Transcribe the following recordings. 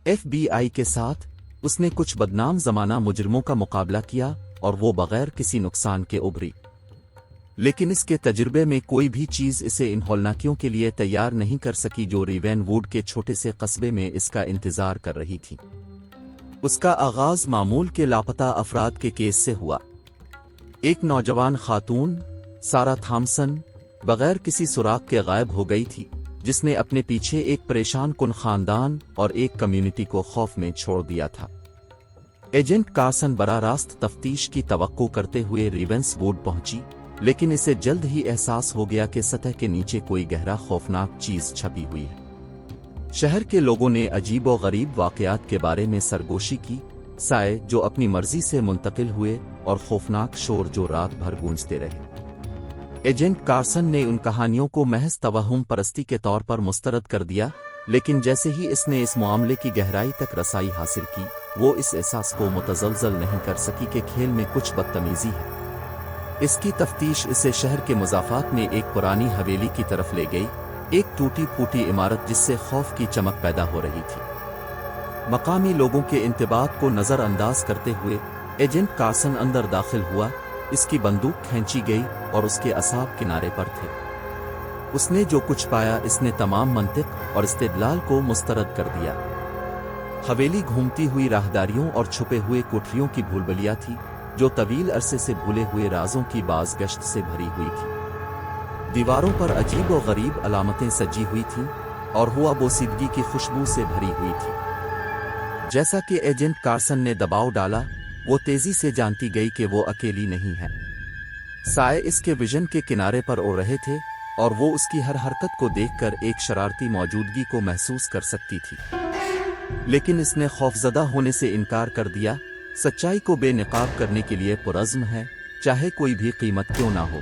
FBI کے ساتھ اس نے کچھ بدنام زمانہ مجرموں کا مقابلہ کیا اور وہ بغیر کسی نقصان کے ابھری، لیکن اس کے تجربے میں کوئی بھی چیز اسے ان ہولناکیوں کے لیے تیار نہیں کر سکی جو ریون ووڈ کے چھوٹے سے قصبے میں اس کا انتظار کر رہی تھی۔ اس کا آغاز معمول کے لاپتہ افراد کے کیس سے ہوا۔ ایک نوجوان خاتون، سارا تھامسن، بغیر کسی سراغ کے غائب ہو گئی تھی، جس نے اپنے پیچھے ایک پریشان کن خاندان اور ایک کمیونٹی کو خوف میں چھوڑ دیا تھا۔ ایجنٹ کارسن براہ راست تفتیش کی توقع کرتے ہوئے ریونس ووڈ پہنچی، لیکن اسے جلد ہی احساس ہو گیا کہ سطح کے نیچے کوئی گہرا خوفناک چیز چھپی ہوئی ہے۔ شہر کے لوگوں نے عجیب و غریب واقعات کے بارے میں سرگوشی کی، سائے جو اپنی مرضی سے منتقل ہوئے اور خوفناک شور جو رات بھر گونجتے رہے۔ ایجنٹ کارسن نے ان کہانیوں کو محض توہم پرستی کے طور پر مسترد کر دیا، لیکن جیسے ہی اس نے اس معاملے کی گہرائی تک رسائی حاصل کی، وہ اس احساس کو متزلزل نہیں کر سکی کہ کھیل میں کچھ بدتمیزی ہے۔ اس کی تفتیش اسے شہر کے مضافات میں ایک پرانی حویلی کی طرف لے گئی، ایک ٹوٹی پھوٹی عمارت جس سے خوف کی چمک پیدا ہو رہی تھی۔ مقامی لوگوں کے انتباہات کو نظر انداز کرتے ہوئے ایجنٹ کارسن اندر داخل ہوا، اس کی بندوق کھینچی گئی اور اس کے اعصاب کنارے پر تھے۔ اس نے جو کچھ پایا اس نے تمام منطق اور استدلال کو مسترد کر دیا۔ حویلی گھومتی ہوئی راہداریوں اور چھپے ہوئے کوٹھریوں کی بھولبھلیاں تھی، جو طویل عرصے سے بھولے ہوئے رازوں کی بازگشت سے بھری ہوئی تھی۔ دیواروں پر عجیب و غریب علامتیں سجی ہوئی تھیں اور ہوا بوسیدگی کی خوشبو سے بھری ہوئی تھی۔ جیسا کہ ایجنٹ کارسن نے دباؤ ڈالا، وہ تیزی سے جانتی گئی کہ وہ اکیلی نہیں ہے۔ سائے اس کے ویژن کے کنارے پر اڑ رہے تھے اور وہ اس کی ہر حرکت کو دیکھ کر ایک شرارتی موجودگی کو محسوس کر سکتی تھی، لیکن اس نے خوفزدہ ہونے سے انکار کر دیا۔ سچائی کو بے نقاب کرنے کے لیے پرعزم ہے، چاہے کوئی بھی قیمت کیوں نہ ہو۔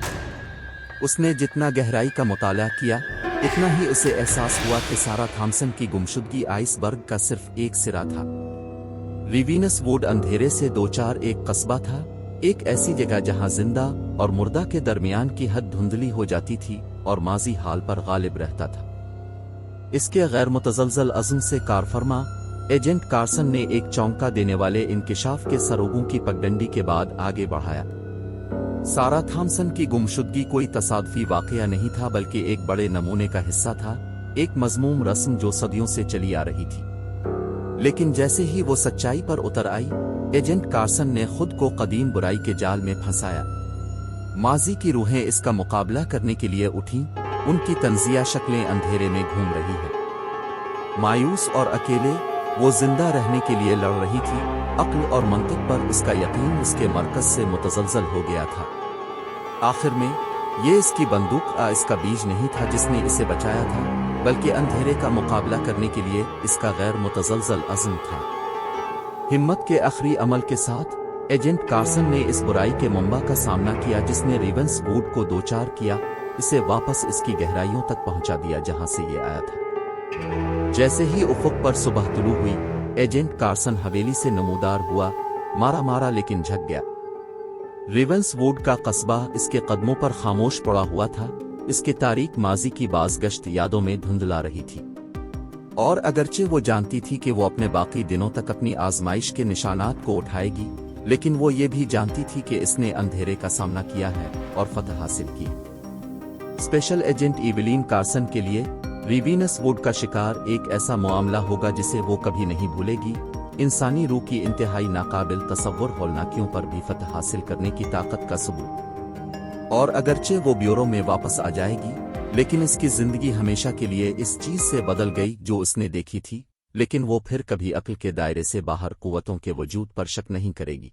اس نے جتنا گہرائی کا مطالعہ کیا، اتنا ہی اسے احساس ہوا کہ سارا تھامسن کی گمشدگی آئس برگ کا صرف ایک سرا تھا۔ ریونس ووڈ اندھیرے سے دوچار ایک قصبہ تھا، ایک ایسی جگہ جہاں زندہ اور مردہ کے درمیان کی حد دھندلی ہو جاتی تھی اور ماضی حال پر غالب رہتا تھا۔ اس کے غیر متزلزل عزم سے کارفرما ایجنٹ کارسن نے ایک چونکا دینے والے انکشاف کے سروگوں کی پگڈنڈی کے بعد آگے بڑھایا۔ سارا تھامسن کی گمشدگی کوئی تصادفی واقعہ نہیں تھا، بلکہ ایک بڑے نمونے کا حصہ تھا، ایک مذموم رسم جو صدیوں سے چلی آ رہی تھی۔ لیکن جیسے ہی وہ سچائی پر اتر آئی، ایجنٹ کارسن نے خود کو قدیم برائی کے جال میں پھنسایا۔ ماضی کی روحیں اس کا مقابلہ کرنے کے لیے اٹھیں، ان کی تنزیہ شکلیں اندھیرے میں گھوم رہی ہیں۔ مایوس اور اکیلے، وہ زندہ رہنے کے لیے لڑ رہی تھی۔ عقل اور منطق پر اس کا یقین اس کے مرکز سے متزلزل ہو گیا تھا۔ آخر میں، یہ اس کی بندوق اس کا بیج نہیں تھا جس نے اسے بچایا تھا، بلکہ اندھیرے کا مقابلہ کرنے کے لیے اس کا غیر متزلزل عزم تھا۔ ہمت کے آخری عمل کے ساتھ، ایجنٹ کارسن نے اس برائی کے منبع کا سامنا کیا جس نے ریونس ووڈ کو دوچار کیا، اسے واپس اس کی گہرائیوں تک پہنچا دیا جہاں سے یہ آیا تھا۔ جیسے ہی افق پر صبح طلوع ہوئی، ایجنٹ کارسن حویلی سے نمودار ہوا، مارا لیکن جھک گیا۔ ریونس ووڈ کا قصبہ اس کے قدموں پر خاموش پڑا ہوا تھا، اس کے تاریک ماضی کی بازگشت یادوں میں دھندلا رہی تھی۔ اور اگرچہ وہ جانتی تھی کہ وہ اپنے باقی دنوں تک اپنی آزمائش کے نشانات کو اٹھائے گی، لیکن وہ یہ بھی جانتی تھی کہ اس نے اندھیرے کا سامنا کیا ہے اور فتح حاصل کی۔ اسپیشل ایجنٹ ایولین کارسن کے لیے ریونس ووڈ کا شکار ایک ایسا معاملہ ہوگا جسے وہ کبھی نہیں بھولے گی، انسانی روح کی انتہائی ناقابل تصور ہولناکیوں پر بھی فتح حاصل کرنے کی طاقت کا ثبوت۔ اور اگرچہ وہ بیورو میں واپس آ جائے گی، لیکن اس کی زندگی ہمیشہ کے لیے اس چیز سے بدل گئی جو اس نے دیکھی تھی، لیکن وہ پھر کبھی عقل کے دائرے سے باہر قوتوں کے وجود پر شک نہیں کرے گی۔